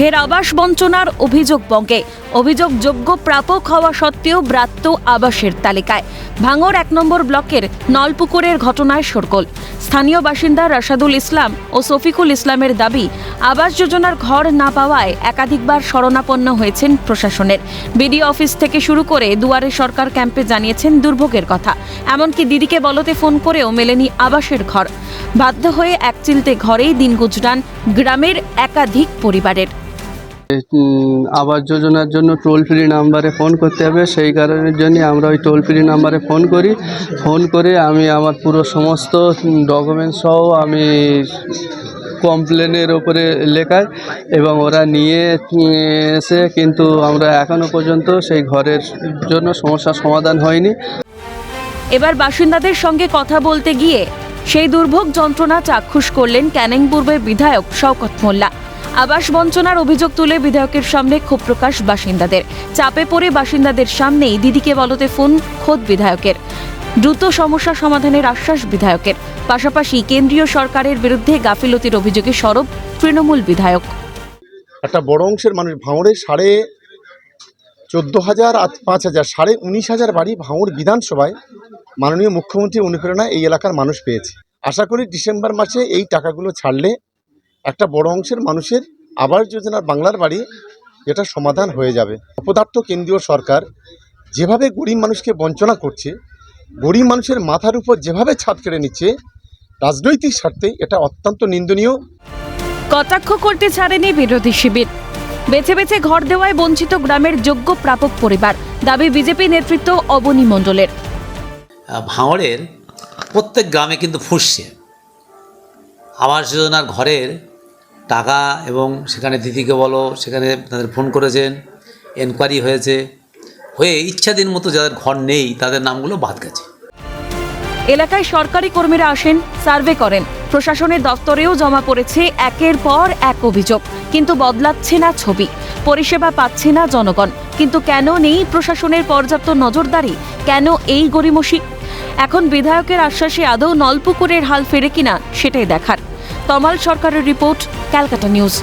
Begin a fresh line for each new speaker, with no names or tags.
ফের আবাস বঞ্চনার অভিযোগ বঙ্গে। অভিযোগযোগ্য প্রাপক হওয়া সত্ত্বেও ব্রাত্য আবাসের তালিকায়। ভাঙড় ১ নম্বর ব্লকের নলপুকুরের ঘটনায় শোরগোল। স্থানীয় বাসিন্দা রাশাদুল ইসলাম ও শফিকুল ইসলামের দাবি, আবাস যোজনার ঘর না পাওয়ায় একাধিকবার শরণাপন্ন হয়েছেন প্রশাসনের। বিডিও অফিস থেকে শুরু করে দুয়ারে সরকার ক্যাম্পে জানিয়েছেন দুর্ভোগের কথা। এমনকি দিদিকে বলতে ফোন করেও মেলেনি আবাসের ঘর। বাধ্য হয়ে একচিলতে ঘরেই দিন গুজরান গ্রামের একাধিক পরিবারের।
আবাস যোজনার জন্য টোল ফ্রি নাম্বারে ফোন করতে হবে, সেই কারণের জন্য আমরা ওই টোল ফ্রি নাম্বারে ফোন করে আমি আমার পুরো সমস্ত ডকুমেন্টস সহ আমি কমপ্লেনের ওপরে লেখাই এবং ওরা নিয়ে এসে, কিন্তু আমরা এখনও পর্যন্ত সেই ঘরের জন্য সমস্যার সমাধান হয়নি।
এবার বাসিন্দাদের সঙ্গে কথা বলতে গিয়ে সেই দুর্ভোগ যন্ত্রণা চাক্ষুষ করলেন ক্যানিং পূর্বের বিধায়ক শওকত মোল্লা। আবাস বঞ্চনার অভিযোগ তুলে বিধায়কের সামনে ক্ষোভ প্রকাশ বাসিন্দাদের। চাপে পড়ে বাসিন্দাদের সামনেই দিদিকে বলতে ফোন খোদ বিধায়কের। দ্রুত সমস্যা সমাধানের আশ্বাস বিধায়কের। পাশাপাশি কেন্দ্রীয় সরকারের বিরুদ্ধে গাফিলতির অভিযোগে সরব তৃণমূল বিধায়ক।
একটা বড় অংশের মানুষ ভাঙড়ে 14,500 আর 5,000 19,000 বাড়ি ভাঙড় বিধানসভায় মাননীয় মুখ্যমন্ত্রী অনুপ্রেরণায় এই এলাকার মানুষ পেয়েছে। আশা করি ডিসেম্বর মাসে এই টাকাগুলো ছাড়লে একটা বড় অংশের মানুষের আবাস যোজনার বাংলার বাড়ি এটা সমাধান হয়ে যাবে। অপদার্থ কেন্দ্রীয় সরকার যেভাবে গরিব মানুষকে বঞ্চনা করছে, গরিব মানুষের মাথার উপর যেভাবে ছাদ কেড়ে নিচ্ছে রাজনৈতিক স্বার্থে, এটা অত্যন্ত নিন্দনীয়।
কটাক্ষ করতে ছাড়েনি বিরোধী শিবির। বেছে বেছে ঘর দেওয়ায় বঞ্চিত গ্রামের যোগ্য প্রাপক পরিবার, দাবি বিজেপি নেতৃত্ব অবনী মণ্ডলের।
ভাঙড়ের প্রত্যেক গ্রামে কিন্তু ফুসছে আবাস যোজনার ঘরের টাকা, এবং সেখানে দিদিকে বলো, সেখানে তাদের ফোন করেছেন, এনকোয়ারি হয়ে ইচ্ছাধীন মতো যাদের ঘর নেই তাদের নামগুলো বাদ গেছে।
এলাকায় সরকারি কর্মীরা আসেন, সার্ভে করেন, প্রশাসনের দপ্তরেও জমা পড়েছে একের পর এক অভিযোগ, কিন্তু বদলাচ্ছে না ছবি। পরিষেবা পাচ্ছে না জনগণ। কিন্তু কেন নেই প্রশাসনের পর্যাপ্ত নজরদারি? কেন এই গড়িমসি? এখন বিধায়কের আশ্বাসে আদৌ নলপুকুরের হাল ফেরে কিনা সেটাই দেখার। তমাল সরকারের রিপোর্ট, ক্যালকাটা নিউজ।